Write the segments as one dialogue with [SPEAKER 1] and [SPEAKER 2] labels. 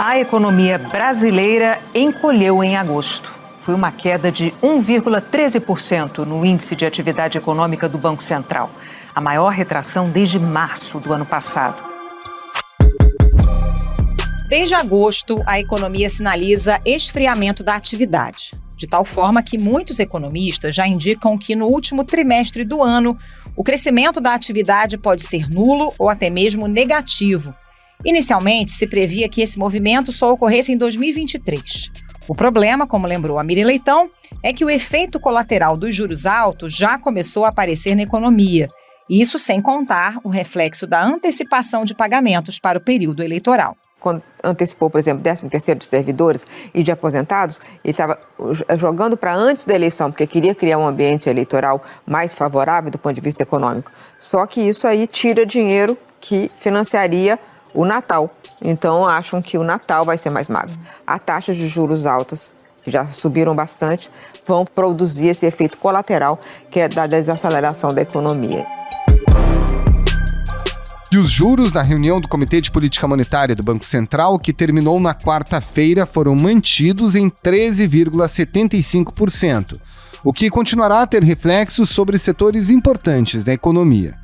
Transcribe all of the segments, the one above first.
[SPEAKER 1] A economia brasileira encolheu em agosto. Foi uma queda de 1,13% no índice de atividade econômica do Banco Central, a maior retração desde março do ano passado.
[SPEAKER 2] Desde agosto, a economia sinaliza esfriamento da atividade, de tal forma que muitos economistas já indicam que no último trimestre do ano, o crescimento da atividade pode ser nulo ou até mesmo negativo. Inicialmente, se previa que esse movimento só ocorresse em 2023. O problema, como lembrou a Miriam Leitão, é que o efeito colateral dos juros altos já começou a aparecer na economia. Isso sem contar o reflexo da antecipação de pagamentos para o período eleitoral.
[SPEAKER 3] Quando antecipou, por exemplo, 13º de servidores e de aposentados, ele estava jogando para antes da eleição, porque queria criar um ambiente eleitoral mais favorável do ponto de vista econômico. Só que isso aí tira dinheiro que financiaria o Natal. Então, acham que o Natal vai ser mais magro. As taxas de juros altas, que já subiram bastante, vão produzir esse efeito colateral, que é da desaceleração da economia.
[SPEAKER 4] E os juros da reunião do Comitê de Política Monetária do Banco Central, que terminou na quarta-feira, foram mantidos em 13,75%, o que continuará a ter reflexos sobre setores importantes da economia.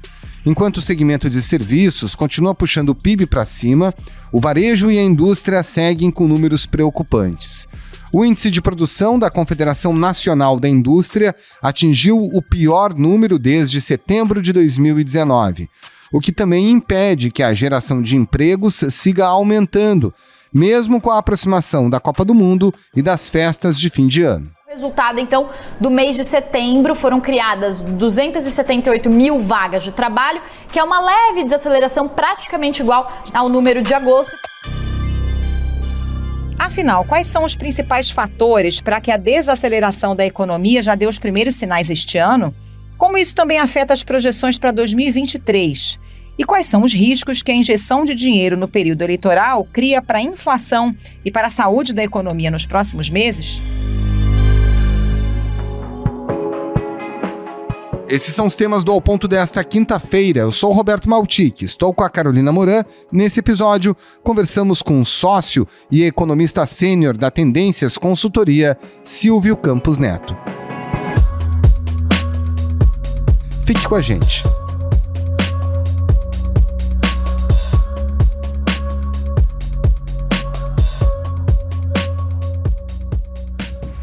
[SPEAKER 4] Enquanto o segmento de serviços continua puxando o PIB para cima, o varejo e a indústria seguem com números preocupantes. O índice de produção da Confederação Nacional da Indústria atingiu o pior número desde setembro de 2019, o que também impede que a geração de empregos siga aumentando, mesmo com a aproximação da Copa do Mundo e das festas de fim de ano.
[SPEAKER 5] Resultado, então, do mês de setembro, foram criadas 278 mil vagas de trabalho, que é uma leve desaceleração praticamente igual ao número de agosto.
[SPEAKER 2] Afinal, quais são os principais fatores para que a desaceleração da economia já dê os primeiros sinais este ano? Como isso também afeta as projeções para 2023? E quais são os riscos que a injeção de dinheiro no período eleitoral cria para a inflação e para a saúde da economia nos próximos meses?
[SPEAKER 4] Esses são os temas do Ao Ponto desta quinta-feira. Eu sou o Roberto Maltic, estou com a Carolina Moran. Nesse episódio, conversamos com o sócio e economista sênior da Tendências Consultoria, Silvio Campos Neto. Fique com a gente.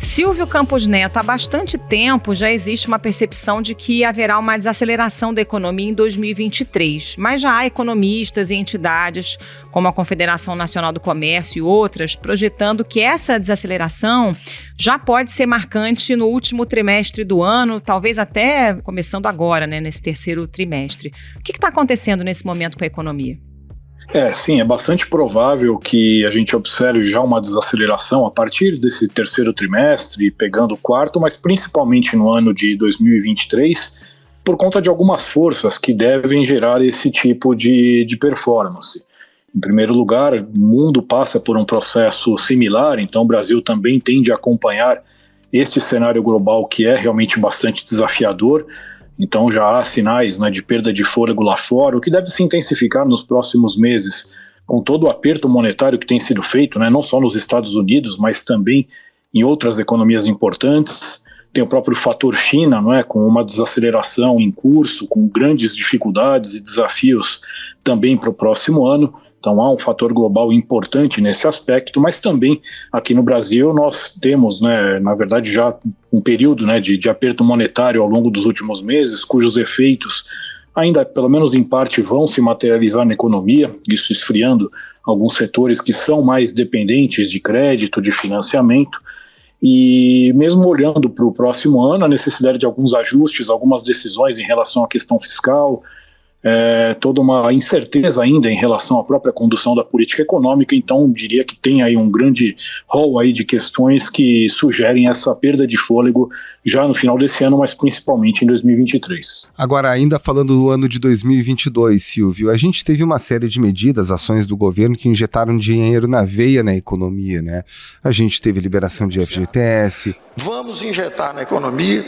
[SPEAKER 2] Silvio Campos Neto, há bastante tempo já existe uma percepção de que haverá uma desaceleração da economia em 2023, mas já há economistas e entidades, como a Confederação Nacional do Comércio e outras, projetando que essa desaceleração já pode ser marcante no último trimestre do ano, talvez até começando agora, nesse terceiro trimestre. O que está acontecendo nesse momento com a economia?
[SPEAKER 6] Sim, é bastante provável que a gente observe já uma desaceleração a partir desse terceiro trimestre, pegando o quarto, mas principalmente no ano de 2023, por conta de algumas forças que devem gerar esse tipo de performance. Em primeiro lugar, o mundo passa por um processo similar, então o Brasil também tende a acompanhar este cenário global que é realmente bastante desafiador. Então já há sinais de perda de fôlego lá fora, o que deve se intensificar nos próximos meses, com todo o aperto monetário que tem sido feito, não só nos Estados Unidos, mas também em outras economias importantes. Tem o próprio fator China, com uma desaceleração em curso, com grandes dificuldades e desafios também para o próximo ano. Então há um fator global importante nesse aspecto, mas também aqui no Brasil nós temos, na verdade, já um período de aperto monetário ao longo dos últimos meses, cujos efeitos ainda, pelo menos em parte, vão se materializar na economia, isso esfriando alguns setores que são mais dependentes de crédito, de financiamento. E mesmo olhando para o próximo ano, a necessidade de alguns ajustes, algumas decisões em relação à questão fiscal, toda uma incerteza ainda em relação à própria condução da política econômica, então diria que tem aí um grande rol aí de questões que sugerem essa perda de fôlego já no final desse ano, mas principalmente em 2023.
[SPEAKER 4] Agora, ainda falando do ano de 2022, Silvio, a gente teve uma série de medidas, ações do governo que injetaram dinheiro na veia na economia, A gente teve liberação de FGTS.
[SPEAKER 7] Vamos injetar na economia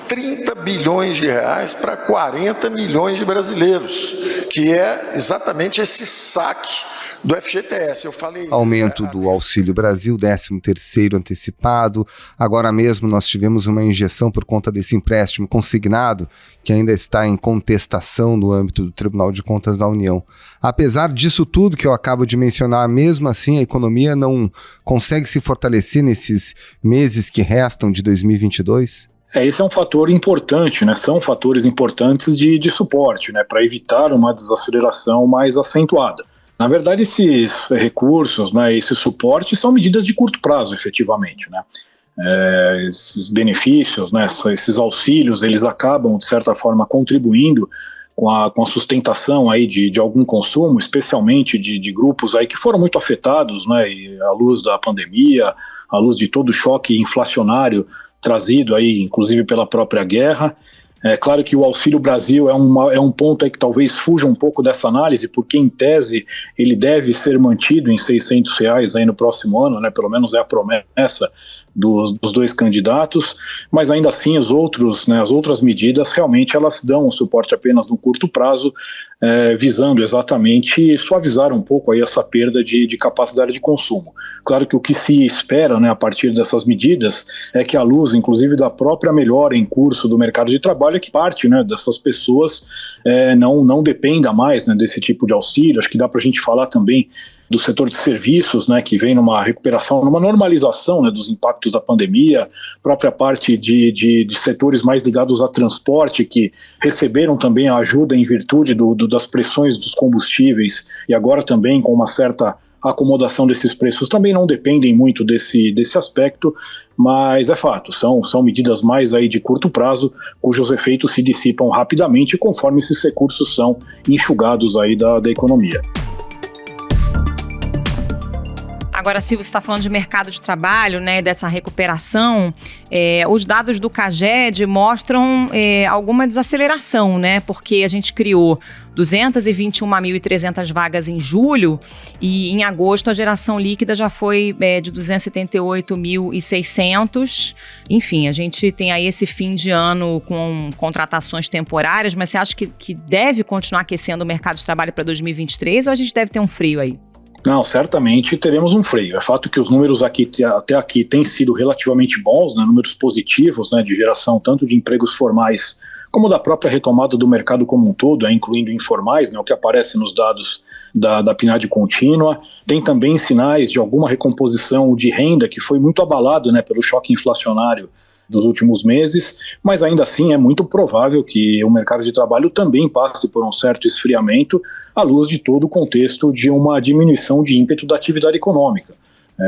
[SPEAKER 7] 30 bilhões de reais para 40 milhões de brasileiros, que é exatamente esse saque do FGTS. Eu falei...
[SPEAKER 4] Aumento do Auxílio Brasil, 13º antecipado. Agora mesmo nós tivemos uma injeção por conta desse empréstimo consignado, que ainda está em contestação no âmbito do Tribunal de Contas da União. Apesar disso tudo que eu acabo de mencionar, mesmo assim a economia não consegue se fortalecer nesses meses que restam de 2022?
[SPEAKER 6] Esse é um fator importante, né? São fatores importantes de suporte, né? Para evitar uma desaceleração mais acentuada. Na verdade, esses recursos, né, esse suporte são medidas de curto prazo, efetivamente, né? Esses benefícios, né, esses auxílios, eles acabam, de certa forma, contribuindo com a sustentação aí de algum consumo, especialmente de grupos aí que foram muito afetados, né, à luz da pandemia, à luz de todo o choque inflacionário trazido aí, inclusive pela própria guerra. É claro que o Auxílio Brasil é um ponto aí que talvez fuja um pouco dessa análise, porque em tese ele deve ser mantido em R$600 aí no próximo ano, né? Pelo menos é a promessa dos dois candidatos, mas ainda assim as outras medidas realmente elas dão um suporte apenas no curto prazo, visando exatamente suavizar um pouco aí essa perda de capacidade de consumo. Claro que o que se espera, né, a partir dessas medidas é que à luz, inclusive, da própria melhora em curso do mercado de trabalho, é que parte, né, dessas pessoas não dependa mais, né, desse tipo de auxílio. Acho que dá para a gente falar também do setor de serviços, né, que vem numa recuperação, numa normalização, né, dos impactos da pandemia, própria parte de setores mais ligados a transporte, que receberam também a ajuda em virtude das pressões dos combustíveis, e agora também com uma certa acomodação desses preços, também não dependem muito desse aspecto, mas é fato, são medidas mais aí de curto prazo, cujos efeitos se dissipam rapidamente conforme esses recursos são enxugados aí da economia.
[SPEAKER 2] Agora, Silvio, você está falando de mercado de trabalho, né, dessa recuperação. Os dados do CAGED mostram alguma desaceleração, né, porque a gente criou 221.300 vagas em julho e em agosto a geração líquida já foi de 278.600. Enfim, a gente tem aí esse fim de ano com contratações temporárias, mas você acha que deve continuar aquecendo o mercado de trabalho para 2023 ou a gente deve ter um frio aí?
[SPEAKER 6] Não, certamente teremos um freio. É fato que os números até aqui têm sido relativamente bons, né, números positivos, né, de geração tanto de empregos formais como da própria retomada do mercado como um todo, incluindo informais, né, o que aparece nos dados da PNAD contínua. Tem também sinais de alguma recomposição de renda que foi muito abalado, né, pelo choque inflacionário dos últimos meses, mas ainda assim é muito provável que o mercado de trabalho também passe por um certo esfriamento à luz de todo o contexto de uma diminuição de ímpeto da atividade econômica.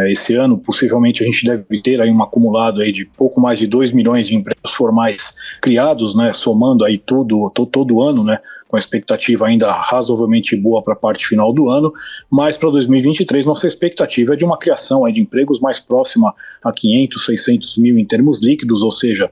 [SPEAKER 6] Esse ano, possivelmente, a gente deve ter aí um acumulado aí de pouco mais de 2 milhões de empregos formais criados, né, somando aí todo o ano, né, com a expectativa ainda razoavelmente boa para a parte final do ano, mas para 2023 nossa expectativa é de uma criação aí de empregos mais próxima a 500, 600 mil em termos líquidos, ou seja,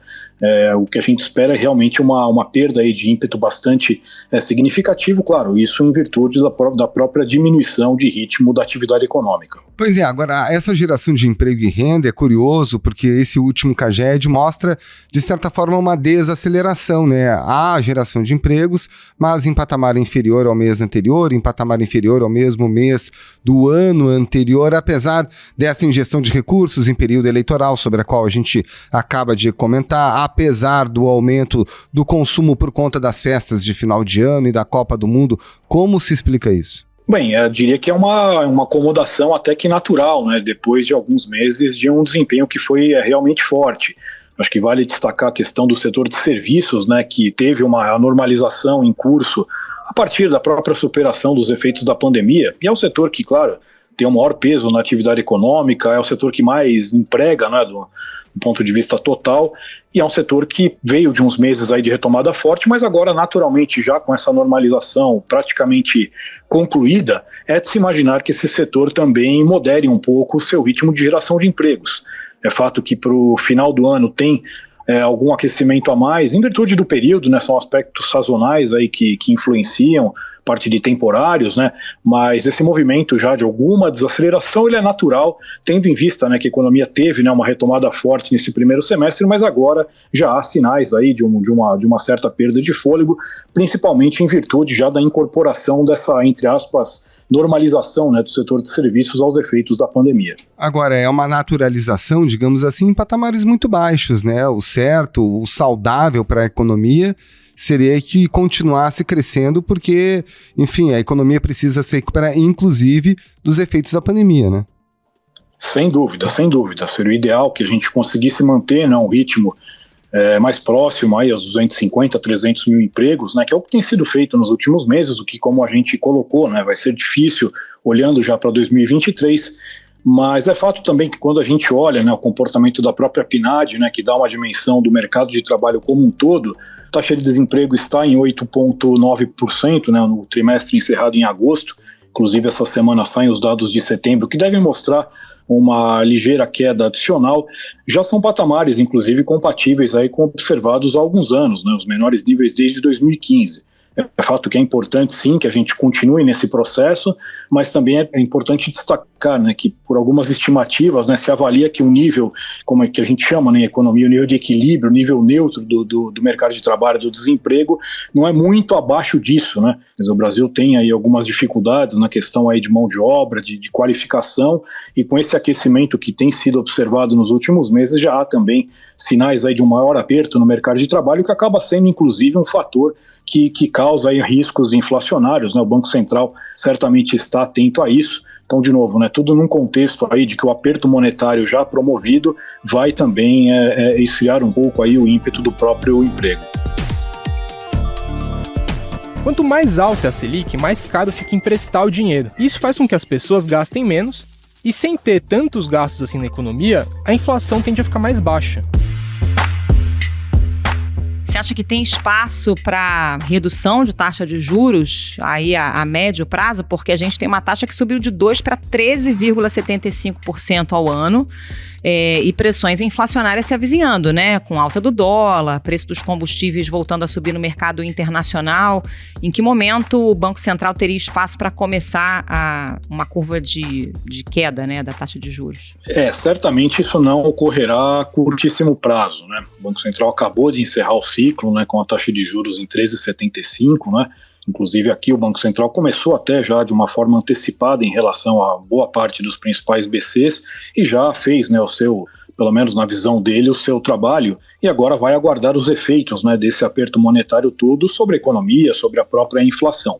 [SPEAKER 6] o que a gente espera é realmente uma perda aí de ímpeto bastante significativo, claro, isso em virtude da própria diminuição de ritmo da atividade econômica.
[SPEAKER 4] Pois é, agora essa geração de emprego e renda é curioso porque esse último CAGED mostra, de certa forma, uma desaceleração, né? Há geração de empregos, mas em patamar inferior ao mês anterior, em patamar inferior ao mesmo mês do ano anterior, apesar dessa injeção de recursos em período eleitoral, sobre a qual a gente acaba de comentar, apesar do aumento do consumo por conta das festas de final de ano e da Copa do Mundo. Como se explica isso?
[SPEAKER 6] Bem, eu diria que é uma acomodação até que natural, né, depois de alguns meses de um desempenho que foi realmente forte. Acho que vale destacar a questão do setor de serviços, né, que teve uma normalização em curso a partir da própria superação dos efeitos da pandemia, e é o setor que, claro, tem o maior peso na atividade econômica, é o setor que mais emprega, né, do ponto de vista total, e é um setor que veio de uns meses aí de retomada forte, mas agora naturalmente já com essa normalização praticamente concluída, é de se imaginar que esse setor também modere um pouco o seu ritmo de geração de empregos. É fato que para o final do ano tem algum aquecimento a mais, em virtude do período, né, são aspectos sazonais aí que influenciam, parte de temporários, né? Mas esse movimento já de alguma desaceleração, ele é natural, tendo em vista, né, que a economia teve, né, uma retomada forte nesse primeiro semestre, mas agora já há sinais aí de uma certa perda de fôlego, principalmente em virtude já da incorporação dessa, entre aspas, normalização, né, do setor de serviços aos efeitos da pandemia.
[SPEAKER 4] Agora, é uma naturalização, digamos assim, em patamares muito baixos, né? O certo, o saudável para a economia seria que continuasse crescendo, porque, enfim, a economia precisa se recuperar, inclusive, dos efeitos da pandemia, né?
[SPEAKER 6] Sem dúvida, sem dúvida. Seria o ideal que a gente conseguisse manter, né, um ritmo mais próximo aí aos 250, 300 mil empregos, né, que é o que tem sido feito nos últimos meses, o que, como a gente colocou, né, vai ser difícil olhando já para 2023, mas é fato também que quando a gente olha, né, o comportamento da própria PNAD, né, que dá uma dimensão do mercado de trabalho como um todo, a taxa de desemprego está em 8,9%, né, no trimestre encerrado em agosto. Inclusive, essa semana saem os dados de setembro, que devem mostrar uma ligeira queda adicional. Já são patamares, inclusive, compatíveis aí com observados há alguns anos, né, os menores níveis desde 2015. É fato que é importante, sim, que a gente continue nesse processo, mas também é importante destacar, né, que por algumas estimativas, né, se avalia que o nível, como é que a gente chama, né, em economia, o nível de equilíbrio, o nível neutro do mercado de trabalho, do desemprego, não é muito abaixo disso, né? Mas o Brasil tem aí algumas dificuldades na questão aí de mão de obra, de qualificação, e com esse aquecimento que tem sido observado nos últimos meses, já há também sinais aí de um maior aperto no mercado de trabalho, que acaba sendo, inclusive, um fator que causa aí riscos inflacionários, né? O Banco Central certamente está atento a isso. Então, de novo, né, tudo num contexto aí de que o aperto monetário já promovido vai também esfriar um pouco aí o ímpeto do próprio emprego.
[SPEAKER 8] Quanto mais alta é a Selic, mais caro fica emprestar o dinheiro. Isso faz com que as pessoas gastem menos e, sem ter tantos gastos assim na economia, a inflação tende a ficar mais baixa.
[SPEAKER 2] Você acha que tem espaço para redução de taxa de juros aí a médio prazo? Porque a gente tem uma taxa que subiu de 2% para 13,75% ao ano e pressões inflacionárias se avizinhando, né? Com alta do dólar, preço dos combustíveis voltando a subir no mercado internacional. Em que momento o Banco Central teria espaço para começar uma curva de queda, né, da taxa de juros?
[SPEAKER 6] Certamente isso não ocorrerá a curtíssimo prazo, né? O Banco Central acabou de encerrar o ciclo, né, com a taxa de juros em 13,75, né? Inclusive aqui o Banco Central começou até já de uma forma antecipada em relação a boa parte dos principais BCs e já fez, né, o seu, pelo menos na visão dele, o seu trabalho, e agora vai aguardar os efeitos, né, desse aperto monetário todo sobre a economia, sobre a própria inflação.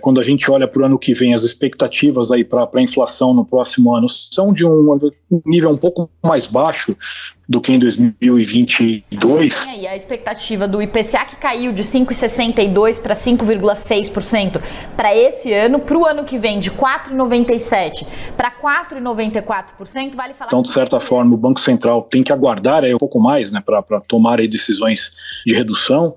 [SPEAKER 6] Quando a gente olha para o ano que vem, as expectativas aí para a inflação no próximo ano são de um nível um pouco mais baixo do que em 2022.
[SPEAKER 5] E a expectativa do IPCA, que caiu de 5,62% para 5,6% para esse ano, para o ano que vem de 4,97% para 4,94%, vale falar.
[SPEAKER 6] Então, de certa forma, o Banco Central tem que aguardar aí um pouco mais, né, para tomar aí decisões de redução.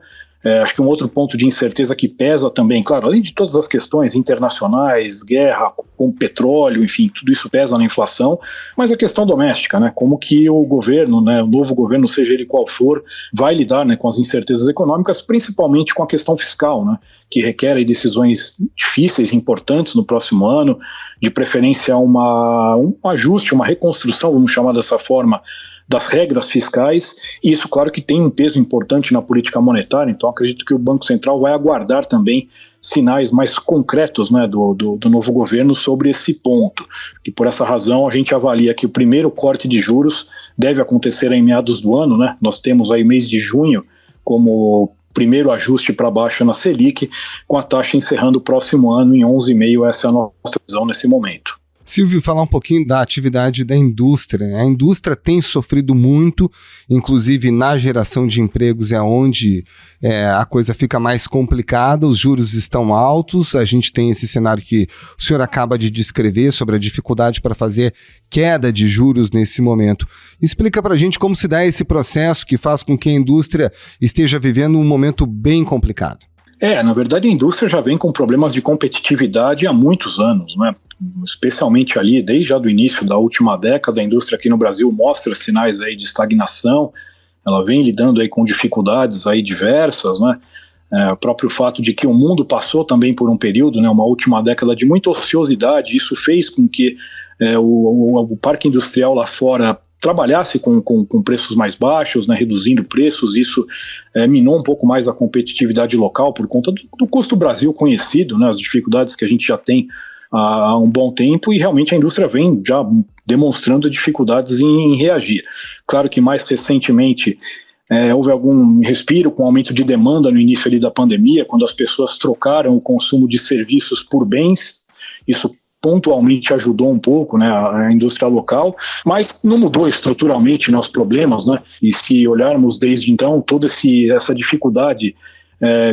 [SPEAKER 6] Acho que um outro ponto de incerteza que pesa também, claro, além de todas as questões internacionais, guerra com petróleo, enfim, tudo isso pesa na inflação, mas a questão doméstica, né, como que o governo, né, o novo governo, seja ele qual for, vai lidar, né, com as incertezas econômicas, principalmente com a questão fiscal, né, que requer aí decisões difíceis, importantes no próximo ano, de preferência um ajuste, uma reconstrução, vamos chamar dessa forma, das regras fiscais, e isso, claro, que tem um peso importante na política monetária, então acredito que o Banco Central vai aguardar também sinais mais concretos, né, do novo governo sobre esse ponto, e por essa razão a gente avalia que o primeiro corte de juros deve acontecer em meados do ano, né, nós temos aí mês de junho como primeiro ajuste para baixo na Selic, com a taxa encerrando o próximo ano em 11,5%, essa é a nossa visão nesse momento.
[SPEAKER 4] Silvio, falar um pouquinho da atividade da indústria, né? A indústria tem sofrido muito, inclusive na geração de empregos é onde a coisa fica mais complicada, os juros estão altos, a gente tem esse cenário que o senhor acaba de descrever sobre a dificuldade para fazer queda de juros nesse momento. Explica para a gente como se dá esse processo que faz com que a indústria esteja vivendo um momento bem complicado.
[SPEAKER 6] Na verdade a indústria já vem com problemas de competitividade há muitos anos, né? Especialmente ali, desde já do início da última década, a indústria aqui no Brasil mostra sinais aí de estagnação, ela vem lidando aí com dificuldades aí diversas, né? O próprio fato de que o mundo passou também por um período, né, uma última década de muita ociosidade, isso fez com que o parque industrial lá fora trabalhasse com preços mais baixos, né, reduzindo preços. Isso minou um pouco mais a competitividade local por conta do custo Brasil conhecido, né, as dificuldades que a gente já tem há um bom tempo, e realmente a indústria vem já demonstrando dificuldades em reagir. Claro que mais recentemente houve algum respiro com o aumento de demanda no início ali da pandemia, quando as pessoas trocaram o consumo de serviços por bens. Isso pontualmente ajudou um pouco, né, a indústria local, mas não mudou estruturalmente, né, os problemas, né? E se olharmos desde então, toda essa dificuldade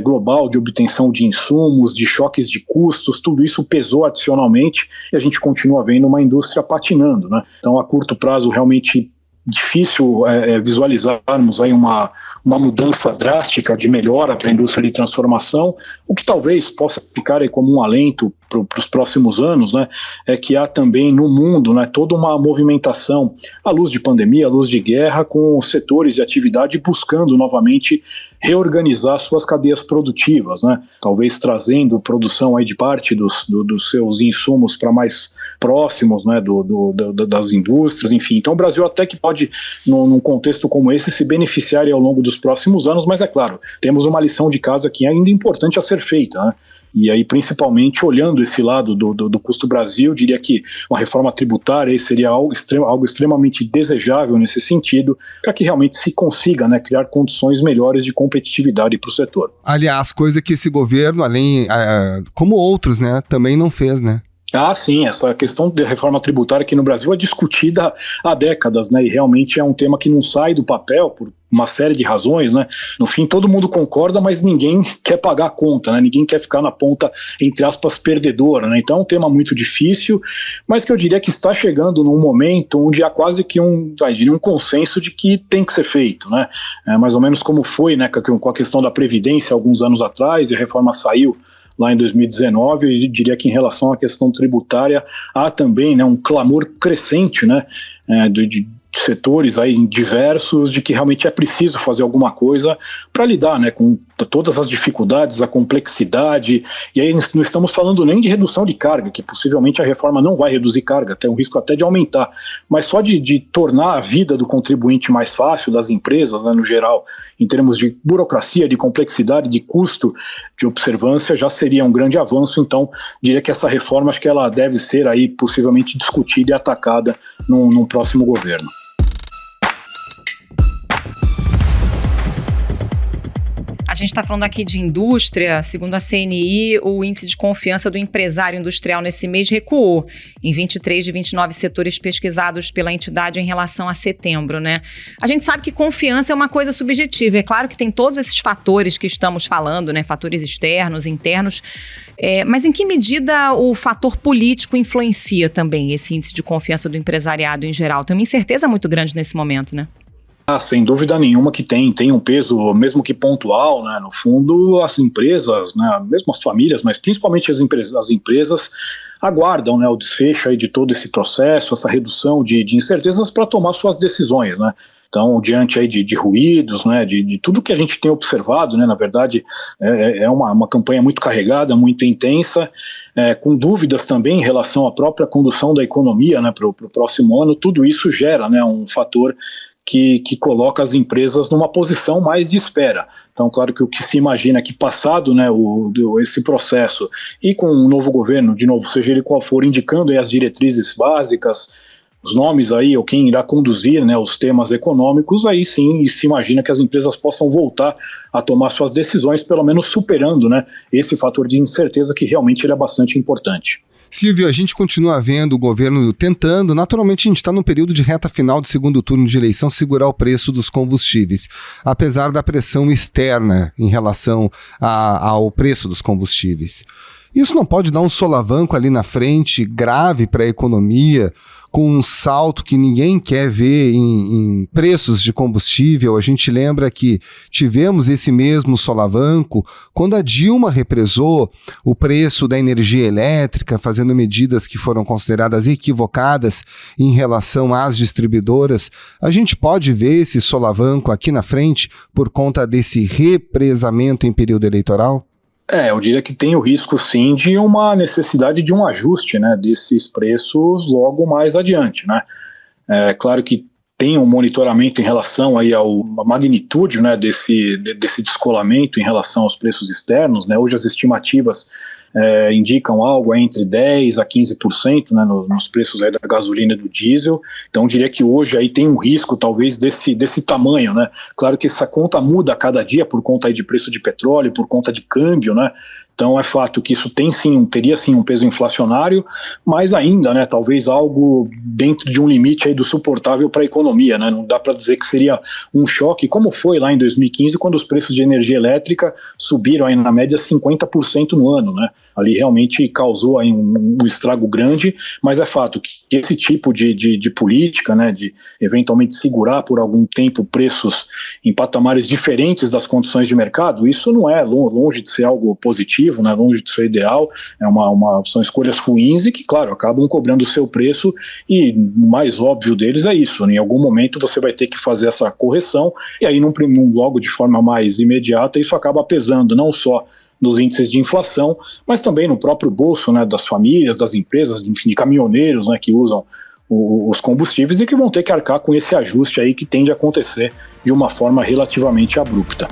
[SPEAKER 6] global de obtenção de insumos, de choques de custos, tudo isso pesou adicionalmente, e a gente continua vendo uma indústria patinando, né? Então, a curto prazo, realmente difícil visualizarmos aí uma mudança drástica de melhora para a indústria de transformação. O que talvez possa ficar aí como um alento para os próximos anos, né, é que há também no mundo, né, toda uma movimentação à luz de pandemia, à luz de guerra, com os setores de atividade buscando novamente reorganizar suas cadeias produtivas, né, talvez trazendo produção aí de parte dos seus insumos para mais próximos, né, das indústrias, enfim. Então o Brasil até que pode, num contexto como esse, se beneficiar ao longo dos próximos anos, mas é claro, temos uma lição de casa que é ainda importante a ser feita, né? E aí, principalmente, olhando esse lado do custo Brasil, diria que uma reforma tributária seria algo extremamente desejável nesse sentido, para que realmente se consiga, né, criar condições melhores de competitividade para o setor.
[SPEAKER 4] Aliás, coisa que esse governo, como outros, né, também não fez, né?
[SPEAKER 6] Ah, sim, essa questão de reforma tributária aqui no Brasil é discutida há décadas, né, e realmente é um tema que não sai do papel por uma série de razões, né. No fim, todo mundo concorda, mas ninguém quer pagar a conta, né, ninguém quer ficar na ponta, entre aspas, perdedora, né. Então é um tema muito difícil, mas que eu diria que está chegando num momento onde há quase que um consenso de que tem que ser feito, né. Mais ou menos como foi, né, com a questão da Previdência alguns anos atrás, e a reforma saiu lá em 2019, eu diria que em relação à questão tributária há também, né, um clamor crescente, né, de setores aí diversos de que realmente é preciso fazer alguma coisa para lidar, né, com todas as dificuldades, a complexidade, e aí não estamos falando nem de redução de carga, que possivelmente a reforma não vai reduzir carga, tem um risco até de aumentar, mas só de tornar a vida do contribuinte mais fácil, das empresas, né, no geral, em termos de burocracia, de complexidade, de custo, de observância, já seria um grande avanço. Então diria que essa reforma, acho que ela deve ser aí possivelmente discutida e atacada num próximo governo.
[SPEAKER 2] A gente está falando aqui de indústria. Segundo a CNI, o índice de confiança do empresário industrial nesse mês recuou em 23 de 29 setores pesquisados pela entidade em relação a setembro, né? A gente sabe que confiança é uma coisa subjetiva. É claro que tem todos esses fatores que estamos falando, né? Fatores externos, internos. Mas em que medida o fator político influencia também esse índice de confiança do empresariado em geral? Tem uma incerteza muito grande nesse momento, né?
[SPEAKER 6] Sem dúvida nenhuma que tem um peso, mesmo que pontual, né? No fundo, as empresas, né? Mesmo as famílias, mas principalmente as empresas aguardam, né, o desfecho aí de todo esse processo, essa redução de incertezas para tomar suas decisões, né? Então, diante aí de ruídos, né, de tudo que a gente tem observado, né, na verdade, é uma campanha muito carregada, muito intensa, com dúvidas também em relação à própria condução da economia, né, para o próximo ano. Tudo isso gera, né, um fator que coloca as empresas numa posição mais de espera. Então, claro que o que se imagina é que passado, né, esse processo e com um novo governo, de novo, seja ele qual for, indicando aí as diretrizes básicas, os nomes aí, ou quem irá conduzir, né, os temas econômicos, aí sim se imagina que as empresas possam voltar a tomar suas decisões, pelo menos superando, né, esse fator de incerteza que realmente ele é bastante importante.
[SPEAKER 4] Silvio, a gente continua vendo o governo tentando, naturalmente a gente está no período de reta final do segundo turno de eleição, segurar o preço dos combustíveis, apesar da pressão externa em relação ao preço dos combustíveis. Isso não pode dar um solavanco ali na frente grave para a economia, com um salto que ninguém quer ver em preços de combustível? A gente lembra que tivemos esse mesmo solavanco quando a Dilma represou o preço da energia elétrica, fazendo medidas que foram consideradas equivocadas em relação às distribuidoras. A gente pode ver esse solavanco aqui na frente por conta desse represamento em período eleitoral?
[SPEAKER 6] Eu diria que tem o risco, sim, de uma necessidade de um ajuste, né, desses preços logo mais adiante, né. É claro que tem um monitoramento em relação aí à magnitude, né, desse descolamento em relação aos preços externos, né. Hoje as estimativas indicam algo entre 10% a 15%, né, nos preços aí da gasolina e do diesel. Então eu diria que hoje aí tem um risco talvez desse tamanho, né. Claro que essa conta muda a cada dia por conta aí de preço de petróleo, por conta de câmbio, né. Então é fato que isso teria sim um peso inflacionário, mas ainda, né, talvez algo dentro de um limite aí do suportável para a economia, né. Não dá para dizer que seria um choque, como foi lá em 2015, quando os preços de energia elétrica subiram aí na média 50% no ano, né. Ali realmente causou aí um estrago grande, mas é fato que esse tipo de política, né, de eventualmente segurar por algum tempo preços em patamares diferentes das condições de mercado, isso não é longe de ser algo positivo, né, longe de ser ideal, são escolhas ruins e que, claro, acabam cobrando o seu preço, e o mais óbvio deles é isso, né, em algum momento você vai ter que fazer essa correção, e aí logo de forma mais imediata isso acaba pesando não só nos índices de inflação, mas também no próprio bolso, né, das famílias, das empresas, enfim, de caminhoneiros, né, que usam os combustíveis e que vão ter que arcar com esse ajuste aí que tende a acontecer de uma forma relativamente abrupta.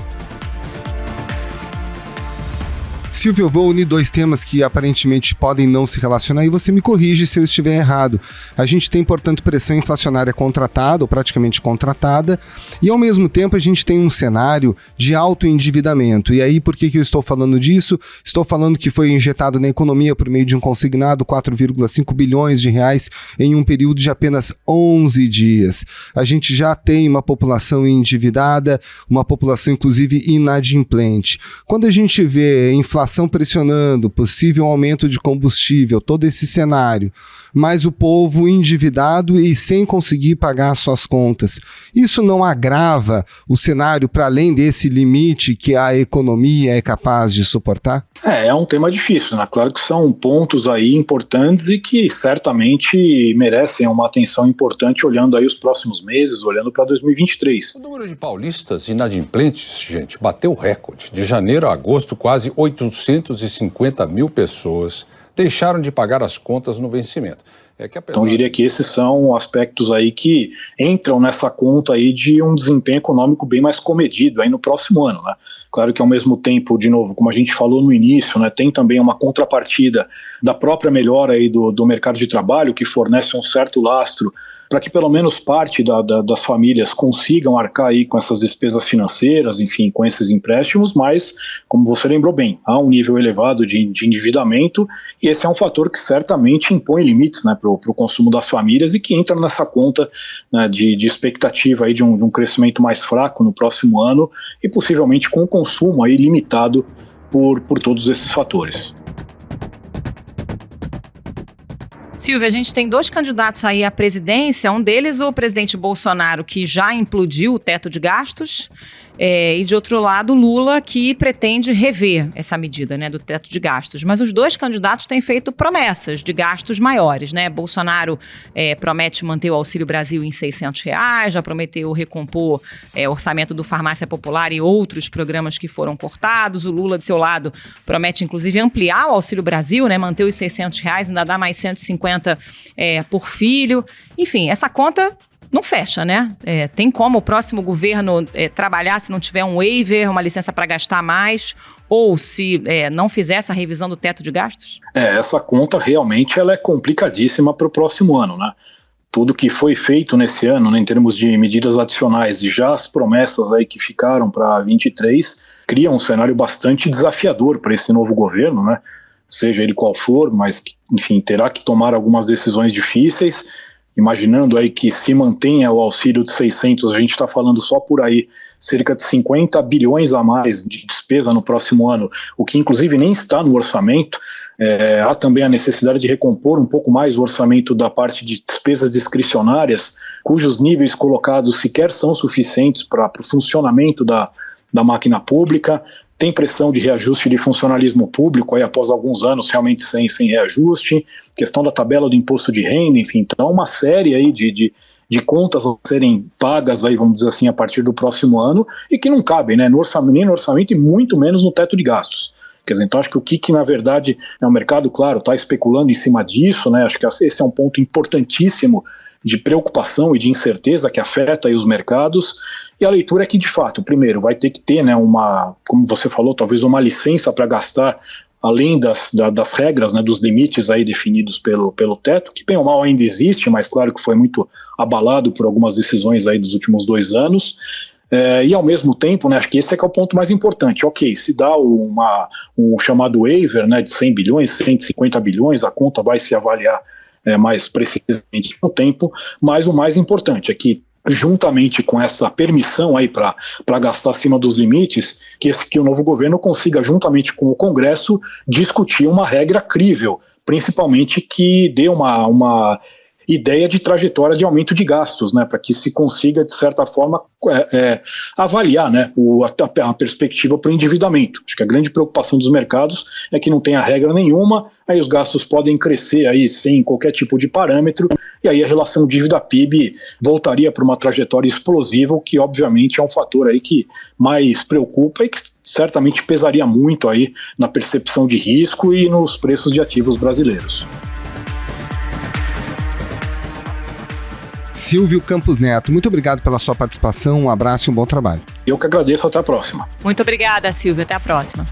[SPEAKER 4] Silvio, eu vou unir dois temas que aparentemente podem não se relacionar e você me corrige se eu estiver errado. A gente tem, portanto, pressão inflacionária contratada, ou praticamente contratada, e ao mesmo tempo a gente tem um cenário de alto endividamento. E aí, por que eu estou falando disso? Estou falando que foi injetado na economia por meio de um consignado 4,5 bilhões de reais em um período de apenas 11 dias. A gente já tem uma população endividada, uma população inclusive inadimplente. Quando a gente vê inflação pressionando, possível aumento de combustível, todo esse cenário, mas o povo endividado e sem conseguir pagar suas contas. Isso não agrava o cenário para além desse limite que a economia é capaz de suportar?
[SPEAKER 6] É um tema difícil, né? Claro que são pontos aí importantes e que certamente merecem uma atenção importante olhando aí os próximos meses, olhando para 2023.
[SPEAKER 9] O número de paulistas inadimplentes, gente, bateu recorde. De janeiro a agosto, quase 850 mil pessoas deixaram de pagar as contas no vencimento. Então eu diria que esses são aspectos aí que entram nessa conta aí de um desempenho econômico bem mais comedido aí no próximo ano, né? Claro que ao mesmo tempo, de novo, como a gente falou no início, né, tem também uma contrapartida da própria melhora aí do mercado de trabalho, que fornece um certo lastro para que pelo menos parte das famílias consigam arcar aí com essas despesas financeiras, enfim, com esses empréstimos, mas, como você lembrou bem, há um nível elevado de endividamento e esse é um fator que certamente impõe limites, né, para o consumo das famílias e que entra nessa conta, né, de expectativa aí de um crescimento mais fraco no próximo ano e possivelmente com o consumo aí limitado por todos esses fatores.
[SPEAKER 2] Silvia, a gente tem dois candidatos aí à presidência, um deles o presidente Bolsonaro, que já implodiu o teto de gastos, e de outro lado Lula, que pretende rever essa medida, né, do teto de gastos. Mas os dois candidatos têm feito promessas de gastos maiores, né? Bolsonaro promete manter o Auxílio Brasil em R$600, já prometeu recompor orçamento do Farmácia Popular e outros programas que foram cortados. O Lula, de seu lado, promete inclusive ampliar o Auxílio Brasil, né, manter os R$600, ainda dá mais 150 por filho. Enfim, essa conta não fecha, né? Tem como o próximo governo trabalhar se não tiver um waiver, uma licença para gastar mais, ou se não fizer essa revisão do teto de gastos?
[SPEAKER 6] Essa conta realmente ela é complicadíssima para o próximo ano, né? Tudo que foi feito nesse ano, né, em termos de medidas adicionais e já as promessas aí que ficaram para 23, cria um cenário bastante desafiador para esse novo governo, né? Seja ele qual for, mas, enfim, terá que tomar algumas decisões difíceis. imaginando aí que se mantenha o auxílio de 600, a gente está falando só por aí cerca de 50 bilhões a mais de despesa no próximo ano, o que inclusive nem está no orçamento. Há também a necessidade de recompor um pouco mais o orçamento da parte de despesas discricionárias, cujos níveis colocados sequer são suficientes para o funcionamento da máquina pública. Tem pressão de reajuste de funcionalismo público aí após alguns anos realmente sem reajuste, questão da tabela do imposto de renda, enfim, então uma série aí de contas a serem pagas aí, vamos dizer assim, a partir do próximo ano e que não cabem, né, nem no orçamento e muito menos no teto de gastos. Quer dizer, então acho que o que na verdade, o mercado, claro, está especulando em cima disso, né? Acho que esse é um ponto importantíssimo de preocupação e de incerteza que afeta aí os mercados. E a leitura é que, de fato, primeiro, vai ter que ter, né, como você falou, talvez uma licença para gastar além das regras, né, dos limites aí definidos pelo teto, que bem ou mal ainda existe, mas claro que foi muito abalado por algumas decisões aí dos últimos 2 anos. E ao mesmo tempo, né, acho que esse é que é o ponto mais importante. Ok, se dá um chamado waiver, né, de 100 bilhões, 150 bilhões, a conta vai se avaliar mais precisamente no tempo, mas o mais importante é que, juntamente com essa permissão aí para gastar acima dos limites, que o novo governo consiga, juntamente com o Congresso, discutir uma regra crível, principalmente que dê uma ideia de trajetória de aumento de gastos, né, para que se consiga, de certa forma, avaliar, né, a perspectiva para o endividamento. Acho que a grande preocupação dos mercados é que não tenha regra nenhuma, aí os gastos podem crescer aí sem qualquer tipo de parâmetro, e aí a relação dívida-PIB voltaria para uma trajetória explosiva, o que obviamente é um fator aí que mais preocupa e que certamente pesaria muito aí na percepção de risco e nos preços de ativos brasileiros.
[SPEAKER 4] Silvio Campos Neto, muito obrigado pela sua participação, um abraço e um bom trabalho.
[SPEAKER 6] Eu que agradeço, até a próxima.
[SPEAKER 2] Muito obrigada, Silvio, até a próxima.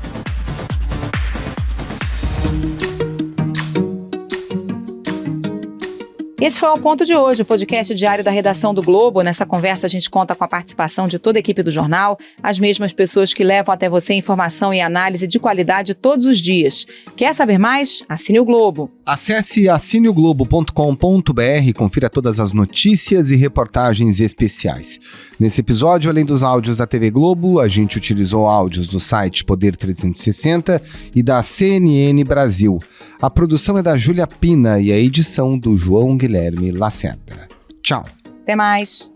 [SPEAKER 2] Esse foi o Ponto de hoje, o podcast diário da redação do Globo. Nessa conversa a gente conta com a participação de toda a equipe do jornal, as mesmas pessoas que levam até você informação e análise de qualidade todos os dias. Quer saber mais? Assine o Globo.
[SPEAKER 4] Acesse assineoglobo.com.br e confira todas as notícias e reportagens especiais. Nesse episódio, além dos áudios da TV Globo, a gente utilizou áudios do site Poder 360 e da CNN Brasil. A produção é da Júlia Pina e a edição do João Guilherme Lacerda. Tchau.
[SPEAKER 2] Até mais.